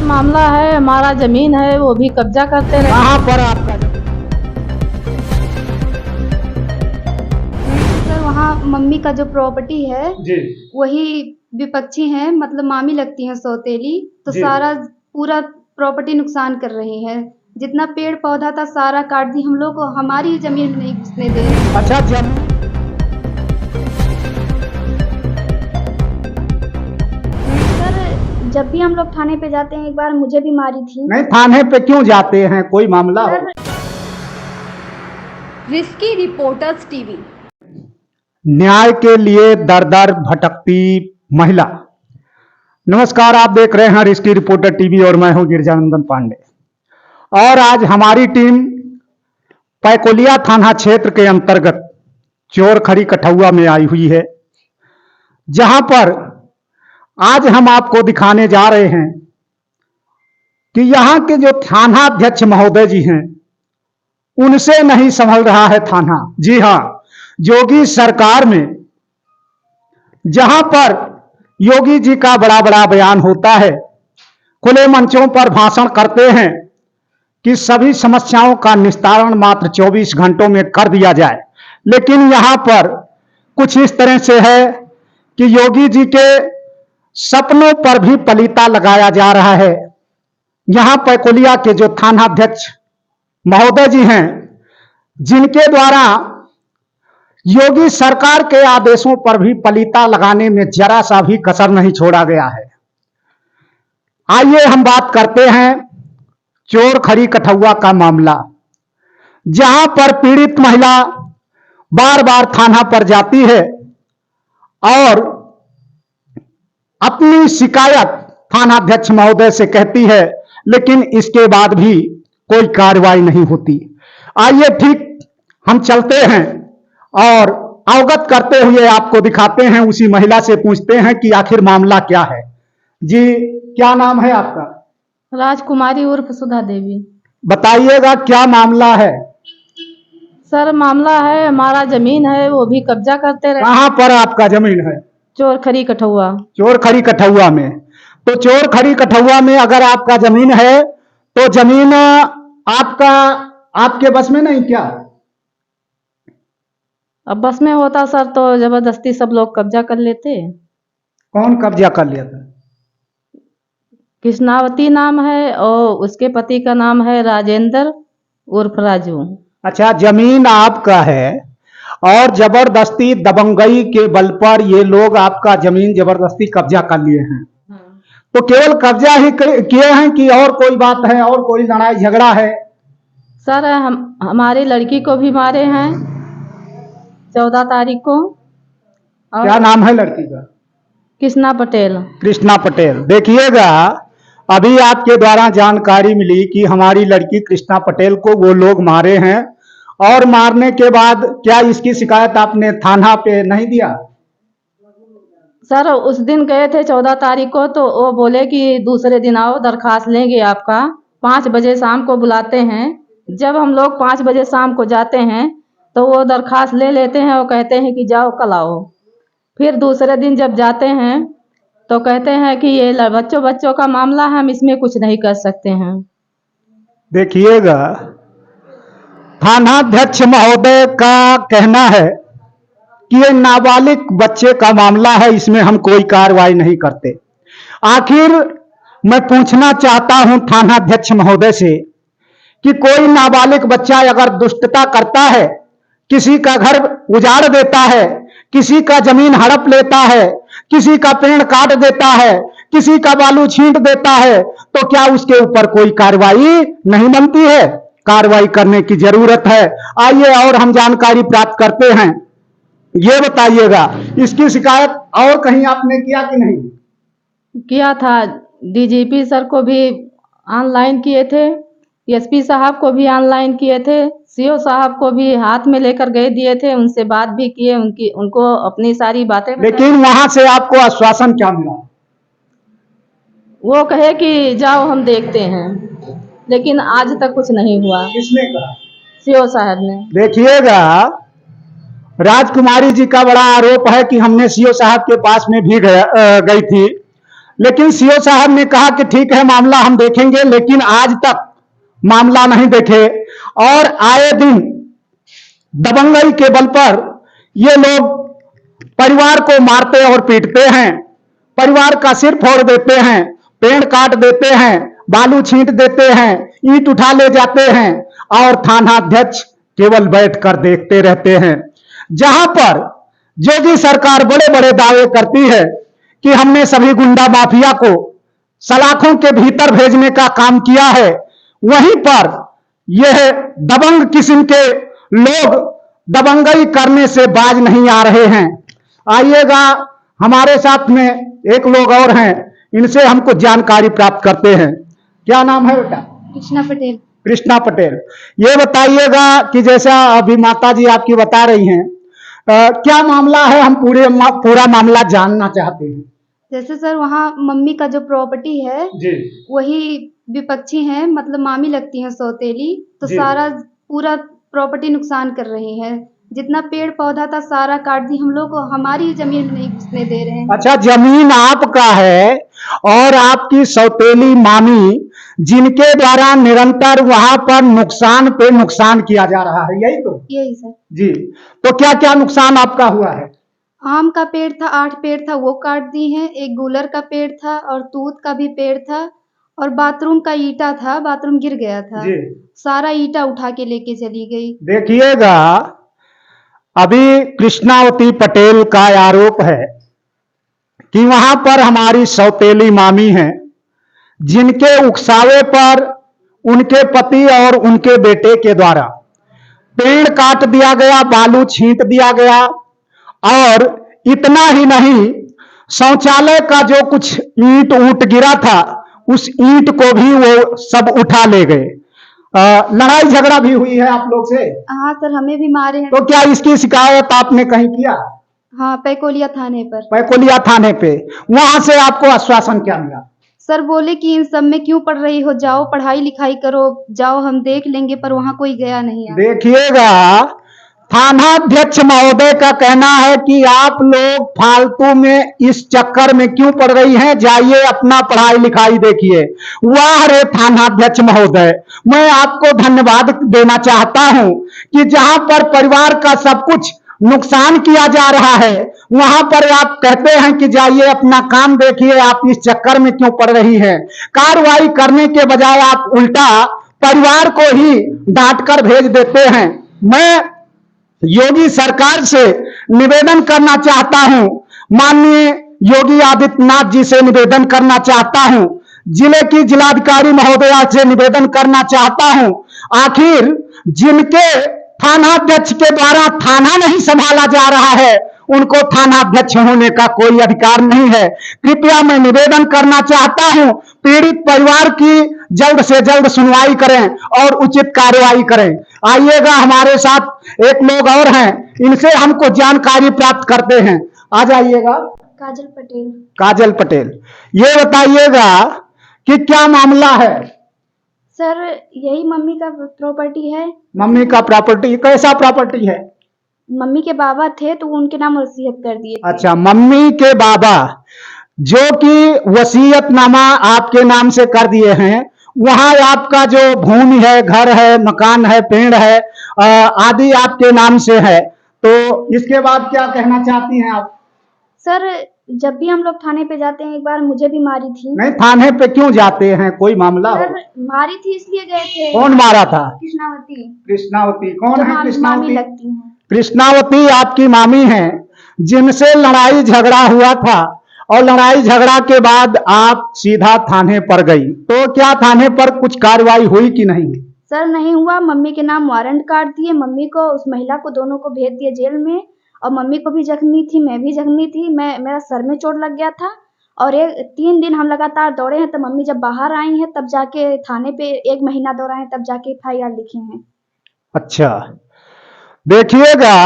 मामला है, हमारा जमीन है वो भी कब्जा करते रहे। कहाँ पर आपका? सर वहाँ मम्मी का जो प्रॉपर्टी है जी वही विपक्षी हैं, मतलब मामी लगती हैं सौतेली, तो जी। सारा पूरा प्रॉपर्टी नुकसान कर रही हैं। जितना पेड़ पौधा था सारा काट दी, हम लोग को हमारी ही जमीन में नहीं घुसने दे रहे। अच्छा जमीन सर जब भी हम लोग थाने पे जाते हैं, एक बार मुझे भी मारी थी। नहीं, थाने पे क्यों जाते हैं? कोई मामला हो? Risky reporters TV. न्याय के लिए दर दर भटकती महिला। नमस्कार, आप देख रहे हैं रिस्की रिपोर्टर टीवी और मैं हूं गिरिजानंदन पांडे। और आज हमारी टीम पैकोलिया थाना क्षेत्र के अंतर्गत चोरखड़ी कठुआ में आई हुई है, जहां पर आज हम आपको दिखाने जा रहे हैं कि यहां के जो थाना अध्यक्ष महोदय जी हैं, उनसे नहीं संभल रहा है थाना। जी हां, योगी सरकार में जहां पर योगी जी का बड़ा बड़ा बयान होता है, खुले मंचों पर भाषण करते हैं कि सभी समस्याओं का निस्तारण मात्र 24 घंटों में कर दिया जाए, लेकिन यहां पर कुछ इस तरह से है कि योगी जी के सपनों पर भी पलीता लगाया जा रहा है। यहां पैकोलिया के जो थानाध्यक्ष महोदय जी हैं, जिनके द्वारा योगी सरकार के आदेशों पर भी पलीता लगाने में जरा सा भी कसर नहीं छोड़ा गया है। आइए हम बात करते हैं चोरखड़ी कठुआ का मामला, जहां पर पीड़ित महिला बार बार थाना पर जाती है और अपनी शिकायत थानाध्यक्ष महोदय से कहती है, लेकिन इसके बाद भी कोई कार्रवाई नहीं होती। आइए ठीक हम चलते हैं और अवगत करते हुए आपको दिखाते हैं, उसी महिला से पूछते हैं कि आखिर मामला क्या है। जी, क्या नाम है आपका? राजकुमारी उर्फ सुधा देवी। बताइएगा क्या मामला है? सर मामला है, हमारा जमीन है वो भी कब्जा करते रहे। कहाँ पर आपका जमीन है? चोरखड़ी कठुआ। चोरखड़ी कठुआ में। तो चोरखड़ी कठुआ में अगर आपका जमीन है तो जमीन आपका आपके बस में नहीं क्या? अब बस में होता सर तो जबरदस्ती सब लोग कब्जा कर लेते। कौन कब्जा कर लिया था? कृष्णावती नाम है और उसके पति का नाम है राजेंद्र उर्फ राजू। अच्छा, जमीन आपका है और जबरदस्ती दबंगई के बल पर ये लोग आपका जमीन जबरदस्ती कब्जा कर लिए हैं। तो केवल कब्जा ही किए हैं कि और कोई बात है, और कोई लड़ाई झगड़ा है? सर हमारी लड़की को भी मारे हैं 14 तारीख को। और क्या नाम है लड़की का? कृष्णा पटेल। कृष्णा पटेल। देखिएगा, अभी आपके द्वारा जानकारी मिली कि हमारी लड़की कृष्णा पटेल को वो लोग मारे हैं, और मारने के बाद क्या इसकी शिकायत आपने थाना पे नहीं दिया? सर उस दिन गए थे 14 तारीख को, तो वो बोले कि दूसरे दिन आओ दरखास्त लेंगे आपका। 5 बजे शाम को बुलाते हैं। जब हम लोग 5 बजे शाम को जाते हैं तो वो दरखास्त ले लेते हैं, वो कहते हैं कि जाओ कल आओ। फिर दूसरे दिन जब जाते हैं तो कहते हैं कि ये बच्चों का मामला है, हम इसमें कुछ नहीं कर सकते हैं। देखिएगा, थानाध्यक्ष महोदय का कहना है कि ये नाबालिग बच्चे का मामला है, इसमें हम कोई कार्रवाई नहीं करते। आखिर मैं पूछना चाहता हूं थानाध्यक्ष महोदय से कि कोई नाबालिग बच्चा अगर दुष्टता करता है, किसी का घर उजाड़ देता है, किसी का जमीन हड़प लेता है, किसी का पेड़ काट देता है, किसी का बालू छींट देता है, तो क्या उसके ऊपर कोई कार्रवाई नहीं बनती है? कार्रवाई करने की जरूरत है। आइए और हम जानकारी प्राप्त करते हैं। ये बताइएगा, इसकी शिकायत और कहीं आपने किया कि नहीं? किया था, डीजीपी सर को भी ऑनलाइन किए थे, एसपी साहब को भी ऑनलाइन किए थे, सीओ साहब को भी हाथ में लेकर गए दिए थे, उनसे बात भी किए, उनको अपनी सारी बातें बताई। लेकिन वहां से आपको आश्वासन क्या मिला? वो कहे कि जाओ हम देखते हैं, लेकिन आज तक कुछ नहीं हुआ। किसने कहा? सीओ साहब ने। देखिएगा, राजकुमारी जी का बड़ा आरोप है कि हमने सीओ साहब के पास में भी गई थी, लेकिन सीओ साहब ने कहा कि ठीक है मामला हम देखेंगे, लेकिन आज तक मामला नहीं देखे और आए दिन दबंगई के बल पर ये लोग परिवार को मारते और पीटते हैं, परिवार का सिर फोड़ देते हैं, पेड़ काट देते हैं, बालू छींट देते हैं, ईंट उठा ले जाते हैं और थानाध्यक्ष केवल बैठकर देखते रहते हैं। जहां पर योगी सरकार बड़े बड़े दावे करती है कि हमने सभी गुंडा माफिया को सलाखों के भीतर भेजने का काम किया है, वहीं पर यह दबंग किस्म के लोग दबंगई करने से बाज नहीं आ रहे हैं। आइएगा, हमारे साथ में एक लोग और हैं, इनसे हमको जानकारी प्राप्त करते हैं। क्या नाम है बेटा? कृष्णा पटेल। कृष्णा पटेल। ये बताइएगा कि जैसा अभी माता जी आपकी बता रही हैं, क्या मामला है, हम पूरा मामला जानना चाहते हैं। जैसे सर वहाँ मम्मी का जो प्रॉपर्टी है जी वही विपक्षी हैं, मतलब मामी लगती हैं सौतेली, तो जी। सारा पूरा प्रॉपर्टी नुकसान कर रही है। जितना पेड़ पौधा था सारा काट दी, हम लोग को हमारी जमीन में नहीं घुसने दे रहे हैं। अच्छा, जमीन आपका है और आपकी सौतेली मामी, जिनके द्वारा निरंतर वहां पर नुकसान पे नुकसान किया जा रहा है, यही तो? यही सर। जी। तो क्या क्या नुकसान आपका हुआ है? आम का पेड़ था, 8 पेड़ था, वो काट दी हैं। एक गूलर का पेड़ था और तूत का भी पेड़ था और बाथरूम का ईटा था, बाथरूम गिर गया था, जी। सारा ईटा उठा के लेके चली गई। देखिएगा, अभी कृष्णावती पटेल का आरोप है कि वहां पर हमारी सौतेली मामी है, जिनके उकसावे पर उनके पति और उनके बेटे के द्वारा पेड़ काट दिया गया, बालू छींट दिया गया और इतना ही नहीं, शौचालय का जो कुछ ईंट ऊंट गिरा था उस ईंट को भी वो सब उठा ले गए। लड़ाई झगड़ा भी हुई है आप लोग से? हाँ सर, हमें भी मारे हैं। तो क्या इसकी शिकायत आपने कहीं किया? हाँ, पैकोलिया थाने पर। पैकोलिया थाने पे। वहां से आपको आश्वासन क्या मिला? सर बोले कि इन सब में क्यों पढ़ रही हो, जाओ पढ़ाई लिखाई करो, जाओ हम देख लेंगे, पर वहाँ कोई गया नहीं है। देखिएगा, थानाध्यक्ष महोदय का कहना है कि आप लोग फालतू में इस चक्कर में क्यों पड़ रही हैं, जाइए अपना पढ़ाई लिखाई देखिए। वाह रे थानाध्यक्ष महोदय, मैं आपको धन्यवाद देना चाहता हूं कि जहां पर परिवार का सब कुछ नुकसान किया जा रहा है, वहां पर आप कहते हैं कि जाइए अपना काम देखिए, आप इस चक्कर में क्यों पड़ रही हैं। कार्रवाई करने के बजाय आप उल्टा परिवार को ही डांट कर भेज देते हैं। मैं योगी सरकार से निवेदन करना चाहता हूं, माननीय योगी आदित्यनाथ जी से निवेदन करना चाहता हूं, जिले की जिलाधिकारी महोदया से निवेदन करना चाहता हूं, आखिर जिनके थानाध्यक्ष के द्वारा थाना नहीं संभाला जा रहा है, उनको थानाध्यक्ष होने का कोई अधिकार नहीं है। कृपया मैं निवेदन करना चाहता हूं, पीड़ित परिवार की जल्द से जल्द सुनवाई करें और उचित कार्रवाई करें। आइएगा, हमारे साथ एक लोग और हैं, इनसे हमको जानकारी प्राप्त करते हैं। आ जाइएगा। काजल पटेल। काजल पटेल, ये बताइएगा कि क्या मामला है? सर यही मम्मी का प्रॉपर्टी है। मम्मी का प्रॉपर्टी? कैसा प्रॉपर्टी है? मम्मी के बाबा थे तो वो उनके नाम वसीयत कर दिए थे। अच्छा, मम्मी के बाबा जो कि वसीयतनामा आपके नाम से कर दिए हैं, वहां आपका जो भूमि है, घर है, मकान है, पेड़ है आदि आपके नाम से है, तो इसके बाद क्या कहना चाहती हैं आप? सर जब भी हम लोग थाने पे जाते हैं, एक बार मुझे भी मारी थी। नहीं, थाने पे क्यों जाते हैं, कोई मामला हो? सर मारी थी इसलिए गए थे। कौन मारा था? कृष्णावती। कृष्णावती कौन जो है? मामी कृष्णावती लगती हैं। कृष्णावती आपकी मामी है, जिनसे लड़ाई झगड़ा हुआ था और लड़ाई झगड़ा के बाद आप सीधा थाने पर गई, तो क्या थाने पर कुछ कार्रवाई हुई कि नहीं? सर नहीं हुआ, मम्मी के नाम वारंट काट दिए, मम्मी को, उस महिला को, दोनों को भेज दिए जेल में। और मम्मी को भी जख्मी थी, मैं भी जख्मी थी, मेरा सर में चोट लग गया था और 3 दिन हम लगातार दौड़े हैं। तब मम्मी जब बाहर आई हैं तब जाके थाने पे 1 महीना दौड़ा है, तब जाके FIR लिखे हैं। अच्छा, देखिएगा,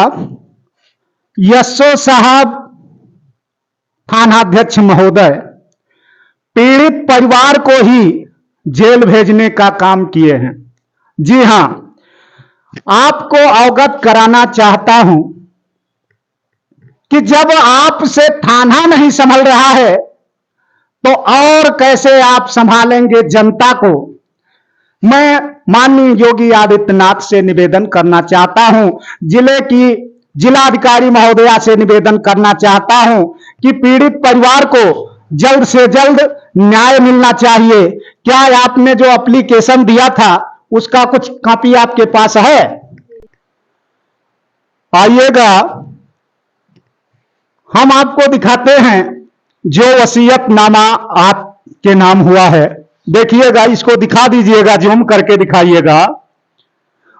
यशो साहब थानाध्यक्ष महोदय पीड़ित परिवार को ही जेल भेजने का काम किए हैं। जी हां, आपको अवगत कराना चाहता हूं कि जब आपसे थाना नहीं संभल रहा है, तो और कैसे आप संभालेंगे जनता को। मैं माननीय योगी आदित्यनाथ से निवेदन करना चाहता हूं, जिलाधिकारी महोदया से निवेदन करना चाहता हूं कि पीड़ित परिवार को जल्द से जल्द न्याय मिलना चाहिए। क्या आपने जो एप्लीकेशन दिया था उसका कुछ कॉपी आपके पास है? आइएगा, हम आपको दिखाते हैं जो वसीयतनामा आपके नाम हुआ है। देखिएगा, इसको दिखा दीजिएगा, जूम करके दिखाइएगा।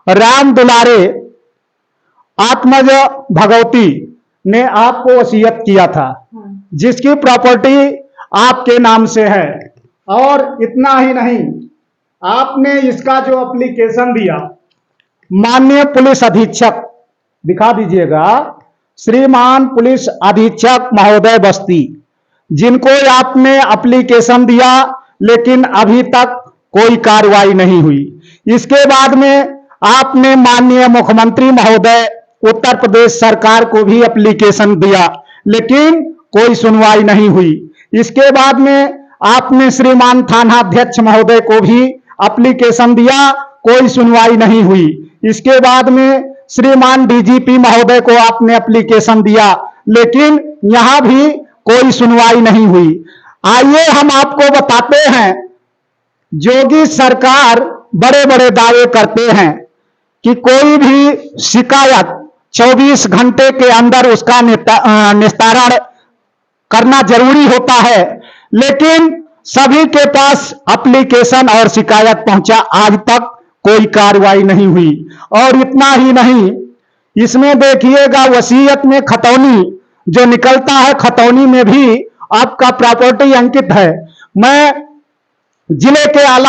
राम दुलारे आत्मज भगवती ने आपको वसीयत किया था, जिसकी प्रॉपर्टी आपके नाम से है। और इतना ही नहीं, आपने इसका जो एप्लीकेशन दिया, माननीय पुलिस अधीक्षक, दिखा दीजिएगा, श्रीमान पुलिस अधीक्षक महोदय बस्ती, जिनको आपने एप्लीकेशन दिया लेकिन अभी तक कोई कार्रवाई नहीं हुई। इसके बाद में आपने माननीय मुख्यमंत्री महोदय उत्तर प्रदेश सरकार को भी एप्लीकेशन दिया लेकिन कोई सुनवाई नहीं हुई। इसके बाद में आपने श्रीमान थानाध्यक्ष महोदय को भी एप्लीकेशन दिया, कोई सुनवाई नहीं हुई। इसके बाद में श्रीमान डीजीपी महोदय को आपने एप्लीकेशन दिया लेकिन यहां भी कोई सुनवाई नहीं हुई। आइए हम आपको बताते हैं, योगी सरकार बड़े बड़े दावे करते हैं कि कोई भी शिकायत 24 घंटे के अंदर उसका निस्तारण करना जरूरी होता है, लेकिन सभी के पास एप्लीकेशन और शिकायत पहुंचा, आज तक कोई कार्रवाई नहीं हुई। और इतना ही नहीं, इसमें देखिएगा वसीयत में खतौनी जो निकलता है, खतौनी में भी आपका प्रॉपर्टी अंकित है। मैं जिले के आला